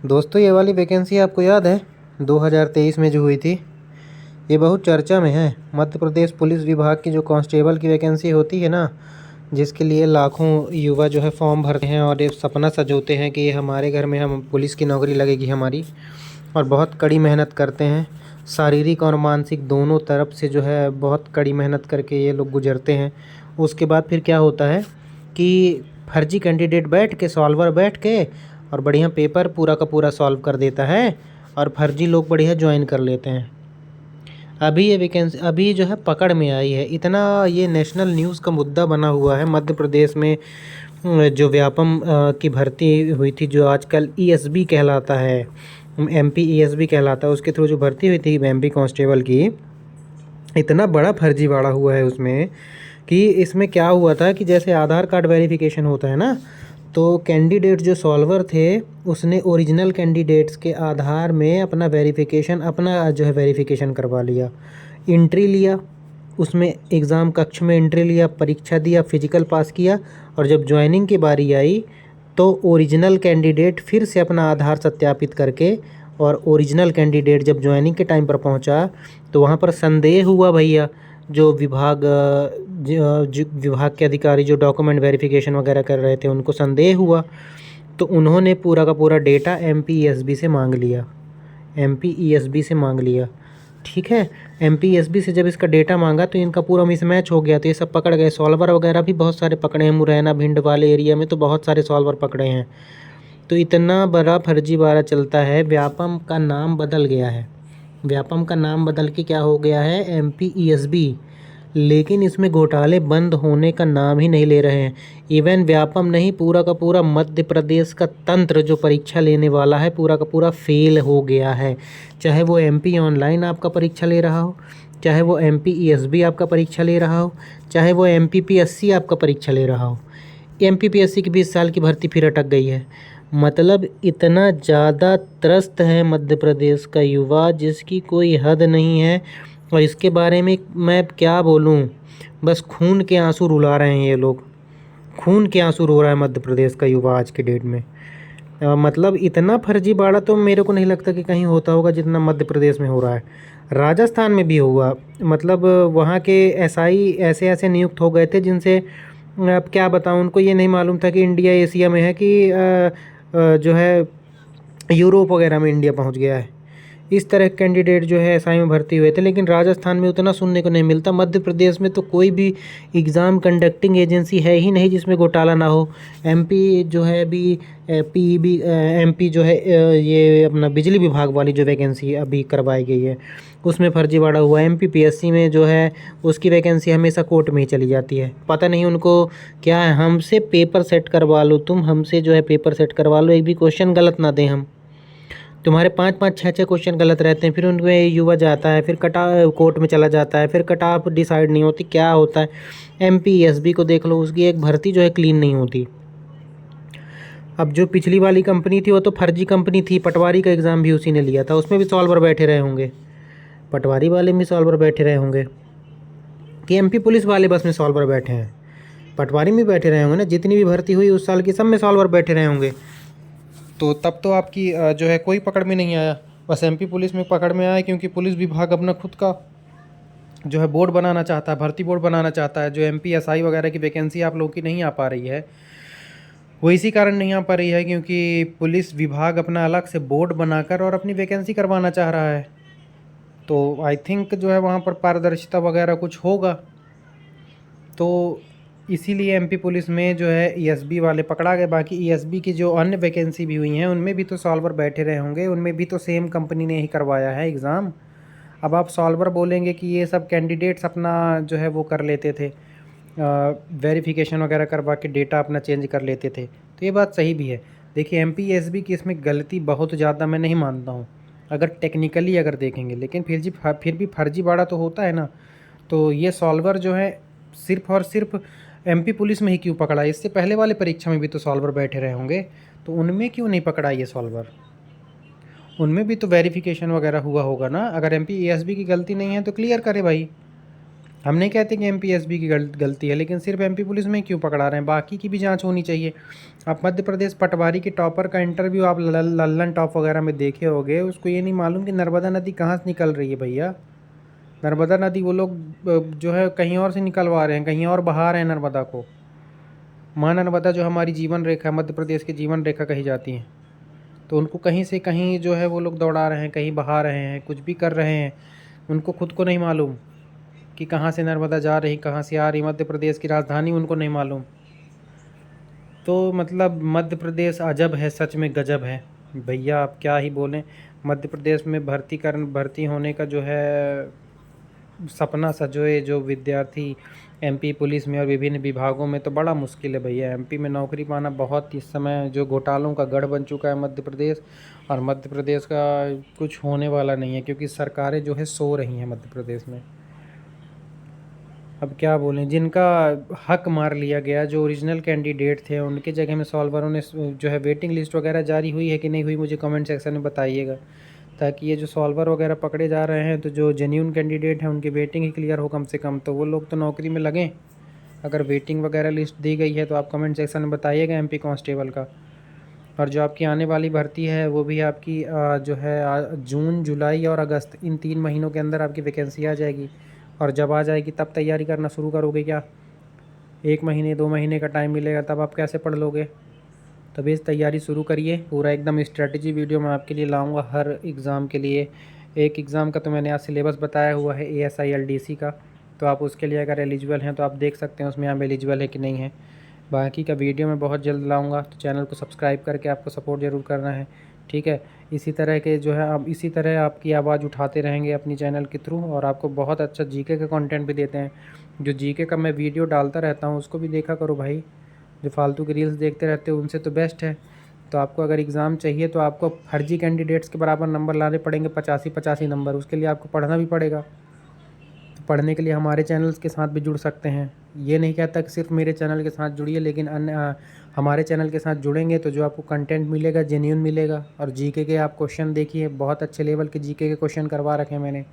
दोस्तों, ये वाली वैकेंसी आपको याद है 2023 में जो हुई थी? ये बहुत चर्चा में है। मध्य प्रदेश पुलिस विभाग की जो कांस्टेबल की वैकेंसी होती है ना, जिसके लिए लाखों युवा जो है फॉर्म भरते हैं और ये सपना सजोते हैं कि ये हमारे घर में हम पुलिस की नौकरी लगेगी हमारी, और बहुत कड़ी मेहनत करते हैं। शारीरिक और मानसिक दोनों तरफ से जो है बहुत कड़ी मेहनत करके ये लोग गुजरते हैं। उसके बाद फिर क्या होता है कि फर्जी कैंडिडेट बैठ के, सॉल्वर बैठ के, और बढ़िया पेपर पूरा का पूरा सॉल्व कर देता है और फर्जी लोग बढ़िया ज्वाइन कर लेते हैं। अभी ये वैकेंसी अभी जो है पकड़ में आई है। इतना ये नेशनल न्यूज़ का मुद्दा बना हुआ है मध्य प्रदेश में। जो व्यापम की भर्ती हुई थी, जो आजकल ईएसबी कहलाता है, एमपी ईएसबी कहलाता है, उसके थ्रू जो भर्ती हुई थी एमपी कांस्टेबल की, इतना बड़ा फर्जीवाड़ा हुआ है उसमें कि इसमें क्या हुआ था कि जैसे आधार कार्ड वेरिफिकेशन होता है ना, तो कैंडिडेट जो सॉल्वर थे उसने ओरिजिनल कैंडिडेट्स के आधार में अपना वेरिफिकेशन, अपना जो है वेरिफिकेशन करवा लिया, एंट्री लिया, उसमें एग्ज़ाम कक्ष में एंट्री लिया, परीक्षा दिया, फिजिकल पास किया, और जब ज्वाइनिंग की बारी आई तो ओरिजिनल कैंडिडेट फिर से अपना आधार सत्यापित करके, और ओरिजिनल कैंडिडेट जब ज्वाइनिंग के टाइम पर पहुंचा तो वहां पर संदेह हुआ भैया। जो विभाग के अधिकारी जो डॉक्यूमेंट वेरिफिकेशन वगैरह कर रहे थे उनको संदेह हुआ, तो उन्होंने पूरा का पूरा डेटा एमपीईएसबी से मांग लिया। एमपीईएसबी से मांग लिया, ठीक है। एमपीएसबी से जब इसका डेटा मांगा तो इनका पूरा मिसमैच हो गया, तो ये सब पकड़ गए। सॉल्वर वगैरह भी बहुत सारे पकड़े हैं, मुरैना भिंड वाले एरिया में तो बहुत सारे सॉल्वर पकड़े हैं। तो इतना बड़ा फर्जीवाड़ा चलता है। व्यापम का नाम बदल गया है, व्यापम का नाम बदल के क्या हो गया है, एमपीईएसबी। लेकिन इसमें घोटाले बंद होने का नाम ही नहीं ले रहे हैं। इवन व्यापम नहीं, पूरा का पूरा मध्य प्रदेश का तंत्र जो परीक्षा लेने वाला है पूरा का पूरा फेल हो गया है। चाहे वो एमपी ऑनलाइन आपका परीक्षा ले रहा हो, चाहे वो एमपीईएसबी आपका परीक्षा ले रहा हो, चाहे वो एमपीपीएससी आपका परीक्षा ले रहा हो। एमपीपीएससी की 20 साल की भर्ती फिर अटक गई है। मतलब इतना ज़्यादा त्रस्त है मध्य प्रदेश का युवा जिसकी कोई हद नहीं है। और इसके बारे में मैं क्या बोलूं, बस खून के आंसू रुला रहे हैं ये लोग। खून के आंसू रो रहा है मध्य प्रदेश का युवा आज के डेट में। मतलब इतना फर्जीवाड़ा तो मेरे को नहीं लगता कि कहीं होता होगा जितना मध्य प्रदेश में हो रहा है। राजस्थान में भी हुआ, मतलब वहाँ के एसआई ऐसे ऐसे नियुक्त हो गए थे जिनसे अब क्या बताऊँ, उनको ये नहीं मालूम था कि इंडिया एशिया में है कि जो है यूरोप वगैरह में इंडिया पहुंच गया है। इस तरह कैंडिडेट जो है एसआई में भर्ती हुए थे, लेकिन राजस्थान में उतना सुनने को नहीं मिलता। मध्य प्रदेश में तो कोई भी एग्ज़ाम कंडक्टिंग एजेंसी है ही नहीं जिसमें घोटाला ना हो। एमपी जो है अभी पीईबी, एमपी जो है ये अपना बिजली विभाग वाली जो वैकेंसी अभी करवाई गई है उसमें फर्जीवाड़ा हुआ। एमपीपीएससी में जो है उसकी वैकेंसी हमेशा कोर्ट में ही चली जाती है। पता नहीं उनको क्या है, हमसे पेपर सेट करवा लो तुम, हमसे जो है पेपर सेट करवा लो, एक भी क्वेश्चन गलत ना दें हम। तुम्हारे 5-5 6-6 क्वेश्चन गलत रहते हैं, फिर उनमें युवा जाता है, फिर कटा कोर्ट में चला जाता है, फिर कट ऑफ डिसाइड नहीं होती, क्या होता है। एमपीएसबी को देख लो, उसकी एक भर्ती जो है क्लीन नहीं होती। अब जो पिछली वाली कंपनी थी वो तो फर्जी कंपनी थी, पटवारी का एग्ज़ाम भी उसी ने लिया था, उसमें भी सॉल्वर बैठे रहे होंगे, पटवारी वाले में सॉल्वर बैठे रहे होंगे कि एमपी पुलिस वाले बस में सॉल्वर बैठे हैं, पटवारी में बैठे रहे होंगे ना। जितनी भी भर्ती हुई उस साल की सब में सॉल्वर बैठे रहे होंगे। तो तब तो आपकी जो है कोई पकड़ में नहीं आया, बस एमपी पुलिस में पकड़ में आया क्योंकि पुलिस विभाग अपना खुद का जो है बोर्ड बनाना चाहता है, भर्ती बोर्ड बनाना चाहता है। जो एमपी एसआई वगैरह की वैकेंसी आप लोगों की नहीं आ पा रही है, वो इसी कारण नहीं आ पा रही है क्योंकि पुलिस विभाग अपना अलग से बोर्ड बनाकर और अपनी वैकेंसी करवाना चाह रहा है। तो आई थिंक जो है वहाँ पर पारदर्शिता वगैरह कुछ होगा, तो इसीलिए एमपी पुलिस में जो है ईएसबी वाले पकड़ा गए। बाकी ईएसबी की जो अन्य वैकेंसी भी हुई हैं उनमें भी तो सॉल्वर बैठे रहे होंगे, उनमें भी तो सेम कंपनी ने ही करवाया है एग्ज़ाम। अब आप सॉल्वर बोलेंगे कि ये सब कैंडिडेट्स अपना जो है वो कर लेते थे, वेरिफिकेशन वगैरह करवा के डेटा अपना चेंज कर लेते थे, तो ये बात सही भी है। देखिए एमपीएसबी की इसमें गलती बहुत ज़्यादा मैं नहीं मानता हूँ अगर टेक्निकली अगर देखेंगे, लेकिन फिर भी फर्जीवाड़ा तो होता है ना। तो ये सॉल्वर जो है सिर्फ़ और सिर्फ एमपी पुलिस में ही क्यों पकड़ा? इससे पहले वाले परीक्षा में भी तो सॉल्वर बैठे रहे होंगे, तो उनमें क्यों नहीं पकड़ा ये सॉल्वर? उनमें भी तो वेरिफिकेशन वगैरह हुआ होगा ना। अगर एमपी एएसबी की गलती नहीं है तो क्लियर करे भाई। हम नहीं कहते कि एमपीएसबी की गलती है, लेकिन सिर्फ एमपी पुलिस में क्यों पकड़ा रहे हैं, बाकी की भी जांच होनी चाहिए। आप मध्य प्रदेश पटवारी के टॉपर का इंटरव्यू आप लल्लन टॉप वगैरह में देखे होंगे, उसको ये नहीं मालूम कि नर्मदा नदी कहाँ से निकल रही है भैया। नर्मदा नदी वो लोग जो है कहीं और से निकलवा रहे हैं, कहीं और बहा रहे हैं नर्मदा को। माँ नर्मदा जो हमारी जीवन रेखा, मध्य प्रदेश की जीवन रेखा कही जाती है, तो उनको कहीं से कहीं जो है वो लोग दौड़ा रहे हैं, कहीं बहा रहे हैं, कुछ भी कर रहे हैं। उनको खुद को नहीं मालूम कि कहाँ से नर्मदा जा रही, कहाँ से आ रही, मध्य प्रदेश की राजधानी उनको नहीं मालूम। तो मतलब मध्य प्रदेश अजब है, सच में गजब है भैया, आप क्या ही बोलें। मध्य प्रदेश में भर्ती होने का जो है सपना सजोए जो विद्यार्थी एमपी पुलिस में और विभिन्न विभागों में, तो बड़ा मुश्किल है भैया। एमपी में नौकरी पाना बहुत, इस समय जो घोटालों का गढ़ बन चुका है मध्य प्रदेश, और मध्य प्रदेश का कुछ होने वाला नहीं है, क्योंकि सरकारें जो है सो रही हैं मध्य प्रदेश में। अब क्या बोलें, जिनका हक मार लिया गया, जो ओरिजिनल कैंडिडेट थे, उनके जगह में सॉल्वरों ने जो है वेटिंग लिस्ट वगैरह जारी हुई है कि नहीं हुई, मुझे कमेंट सेक्शन में बताइएगा, ताकि ये जो सॉल्वर वगैरह पकड़े जा रहे हैं, तो जो जेन्यून कैंडिडेट हैं उनकी वेटिंग ही क्लियर हो कम से कम, तो वो लोग तो नौकरी में लगें। अगर वेटिंग वगैरह लिस्ट दी गई है तो आप कमेंट सेक्शन में बताइएगा एमपी कांस्टेबल का। और जो आपकी आने वाली भर्ती है वो भी आपकी जो है जून, जुलाई और अगस्त, इन 3 महीनों के अंदर आपकी वैकेंसी आ जाएगी। और जब आ जाएगी तब तैयारी करना शुरू करोगे क्या? 1 महीने 2 महीने का टाइम मिलेगा तब आप कैसे पढ़ लोगे? तो बेस तैयारी शुरू करिए। पूरा एकदम स्ट्रेटजी वीडियो मैं आपके लिए लाऊंगा हर एग्ज़ाम के लिए। एक एग्ज़ाम का तो मैंने आज सिलेबस बताया हुआ है ASI LDC का, तो आप उसके लिए अगर एलिजिबल हैं तो आप देख सकते हैं उसमें आप एलिजिबल है कि नहीं है। बाकी का वीडियो मैं बहुत जल्द लाऊंगा, तो चैनल को सब्सक्राइब करके आपको सपोर्ट ज़रूर करना है, ठीक है। इसी तरह के जो है आप इसी तरह आपकी आवाज़ उठाते रहेंगे अपनी चैनल के थ्रू, और आपको बहुत अच्छा जीके का कंटेंट भी देते हैं। जो जीके का मैं वीडियो डालता रहता हूँ उसको भी देखा करो भाई, जो फालतू की रील्स देखते रहते हो उनसे तो बेस्ट है। तो आपको अगर एग्ज़ाम चाहिए तो आपको फर्जी कैंडिडेट्स के बराबर नंबर लाने पड़ेंगे, 85 नंबर, उसके लिए आपको पढ़ना भी पड़ेगा। तो पढ़ने के लिए हमारे चैनल्स के साथ भी जुड़ सकते हैं। ये नहीं कहता कि सिर्फ मेरे चैनल के साथ जुड़िए, लेकिन अन्य हमारे चैनल के साथ जुड़ेंगे तो जो आपको कंटेंट मिलेगा जेन्यून मिलेगा। और जीके के आप क्वेश्चन देखिए, बहुत अच्छे लेवल के जीके के क्वेश्चन करवा रखे हैं मैंने,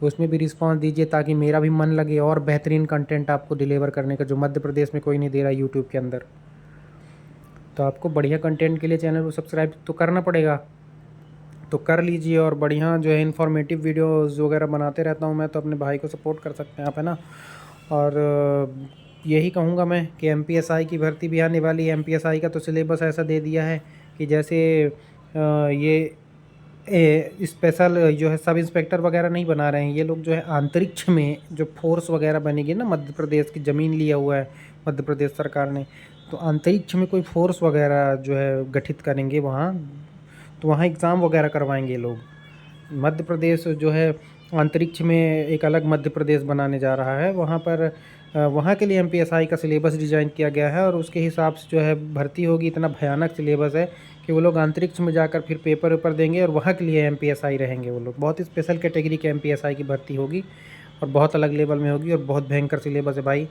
उसमें भी रिस्पांस दीजिए ताकि मेरा भी मन लगे और बेहतरीन कंटेंट आपको डिलीवर करने का, जो मध्य प्रदेश में कोई नहीं दे रहा यूट्यूब के अंदर। तो आपको बढ़िया कंटेंट के लिए चैनल को सब्सक्राइब तो करना पड़ेगा, तो कर लीजिए। और बढ़िया जो है इन्फॉर्मेटिव वीडियोज़ वगैरह बनाते रहता हूँ मैं, तो अपने भाई को सपोर्ट कर सकते हैं आप, है ना। और यही कहूँगा मैं कि MPSI की भर्ती भी आने वाली है। MPSI का तो सिलेबस ऐसा दे दिया है कि जैसे ये स्पेशल जो है सब इंस्पेक्टर वगैरह नहीं बना रहे हैं ये लोग, जो है अंतरिक्ष में जो फोर्स वगैरह बनेगी ना, मध्य प्रदेश की ज़मीन लिया हुआ है मध्य प्रदेश सरकार ने, तो अंतरिक्ष में कोई फोर्स वगैरह जो है गठित करेंगे वहाँ, तो वहाँ एग्ज़ाम वगैरह करवाएंगे लोग। मध्य प्रदेश जो है अंतरिक्ष में एक अलग मध्य प्रदेश बनाने जा रहा है, वहाँ पर वहाँ के लिए MPSI का सिलेबस डिज़ाइन किया गया है, और उसके हिसाब से जो है भर्ती होगी। इतना भयानक सिलेबस है कि वो लोग अंतरिक्ष में जाकर फिर पेपर वेपर देंगे, और वहाँ के लिए MPSI रहेंगे वो लोग। बहुत स्पेशल कैटेगरी के MPSI की भर्ती होगी, और बहुत अलग लेवल में होगी, और बहुत भयंकर सिलेबस है भाई।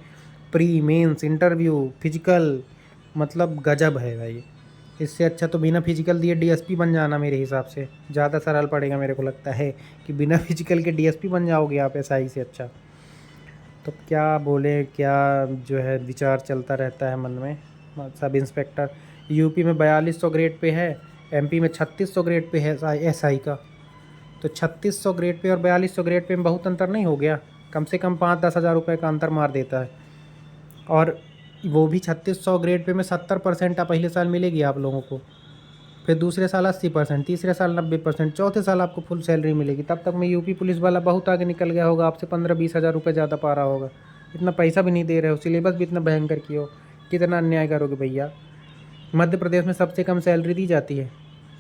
प्री मेंस इंटरव्यू फिजिकल, मतलब गजब है भाई। इससे अच्छा तो बिना फिजिकल दिए DSP बन जाना मेरे हिसाब से ज़्यादा सरल पड़ेगा। मेरे को लगता है कि बिना फिजिकल के DSP बन जाओगे आप SI से अच्छा। तो क्या बोले, क्या जो है विचार चलता रहता है मन में। सब इंस्पेक्टर यूपी में 4200 ग्रेड पे है, MP में 3600 ग्रेड पे है SI का। तो 3600 ग्रेड पे और 4200 ग्रेड पे में बहुत अंतर नहीं हो गया? कम से कम 5-10 हज़ार रुपये का अंतर मार देता है। और वो भी 3600 ग्रेड पे में 70% पहले साल मिलेगी आप लोगों को, फिर दूसरे साल 80%, तीसरे साल 90%, चौथे साल आपको फुल सैलरी मिलेगी। तब तक मैं यूपी पुलिस वाला बहुत आगे निकल गया होगा, आपसे 15-20 हज़ार रुपये ज़्यादा पा रहा होगा। इतना पैसा भी नहीं दे रहे हो, सिलेबस भी इतना भयंकर की हो, कितना अन्याय करोगे भैया। मध्य प्रदेश में सबसे कम सैलरी दी जाती है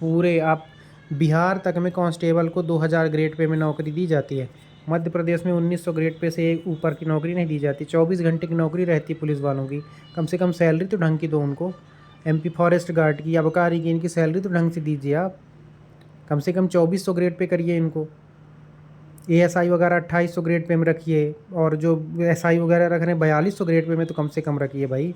पूरे, आप बिहार तक में कांस्टेबल को 2000 ग्रेड पे में नौकरी दी जाती है। मध्य प्रदेश में 1900 ग्रेड पे से ऊपर की नौकरी नहीं दी जाती। 24 घंटे की नौकरी रहती है पुलिस वालों की, कम से कम सैलरी तो ढंग की दो उनको। MP फॉरेस्ट गार्ड की, आबकारी की, इनकी सैलरी तो ढंग से दीजिए आप। कम से कम 2400 ग्रेड पे करिए इनको। ASI वगैरह 2800 ग्रेड पे में रखिए, और जो SI वगैरह रख रहे हैं 4200 ग्रेड पे में, तो कम से कम रखिए भाई।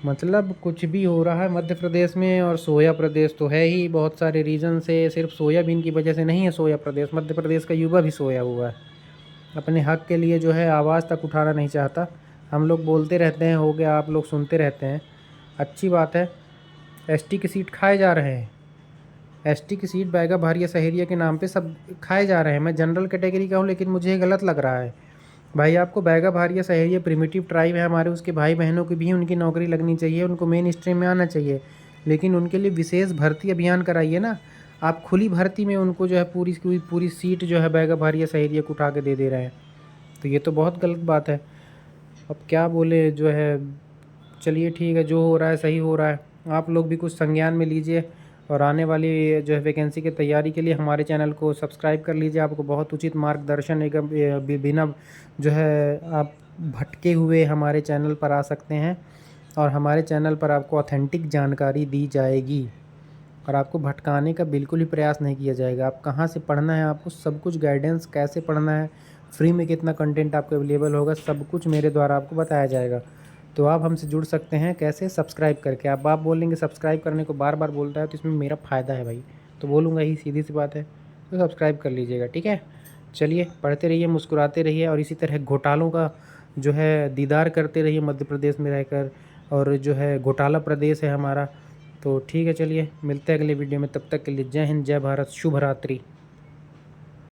मतलब कुछ भी हो रहा है मध्य प्रदेश में। और सोया प्रदेश तो है ही, बहुत सारे रीज़न से, सिर्फ सोयाबीन की वजह से नहीं है सोया प्रदेश, मध्य प्रदेश का युवा भी सोया हुआ है। अपने हक के लिए जो है आवाज़ तक उठाना नहीं चाहता। हम लोग बोलते रहते हैं, हो गया, आप लोग सुनते रहते हैं। अच्छी बात है, एसटी की सीट खाए जा रहे हैं। एसटी की सीट बैगा भारिया सहेरिया के नाम पे सब खाए जा रहे हैं। मैं जनरल कैटेगरी का हूँ, लेकिन मुझे ये गलत लग रहा है। भाई आपको बैगा भारिया सहेरिया प्रिमिटिव ट्राइब है हमारे, उसके भाई बहनों की भी उनकी नौकरी लगनी चाहिए, उनको मेन स्ट्रीम में आना चाहिए, लेकिन उनके लिए विशेष भर्ती अभियान कराइए ना। आप खुली भर्ती में उनको जो है पूरी की पूरी सीट जो है बैगा भारिया सहेरिया को उठा के दे रहे हैं, तो ये तो बहुत गलत बात है। अब क्या बोले जो है, चलिए ठीक है, जो हो रहा है सही हो रहा है। आप लोग भी कुछ संज्ञान में लीजिए और आने वाली जो है वैकेंसी की तैयारी के लिए हमारे चैनल को सब्सक्राइब कर लीजिए। आपको बहुत उचित मार्गदर्शन एवं बिना जो है आप भटके हुए हमारे चैनल पर आ सकते हैं, और हमारे चैनल पर आपको ऑथेंटिक जानकारी दी जाएगी और आपको भटकाने का बिल्कुल ही प्रयास नहीं किया जाएगा। आप कहाँ से पढ़ना है, आपको सब कुछ गाइडेंस, कैसे पढ़ना है, फ्री में कितना कंटेंट आपको अवेलेबल होगा, सब कुछ मेरे द्वारा आपको बताया जाएगा। तो आप हमसे जुड़ सकते हैं कैसे? सब्सक्राइब करके। अब आप बोलेंगे सब्सक्राइब करने को बार बार बोलता है, तो इसमें मेरा फ़ायदा है भाई, तो बोलूँगा ही, सीधी सी बात है। तो सब्सक्राइब कर लीजिएगा, ठीक है। चलिए, पढ़ते रहिए, मुस्कुराते रहिए, और इसी तरह घोटालों का जो है दीदार करते रहिए मध्य प्रदेश में रहकर, और जो है घोटाला प्रदेश है हमारा। तो ठीक है, चलिए मिलते हैं अगले वीडियो में, तब तक के लिए जय हिंद, जय भारत, शुभ रात्रि।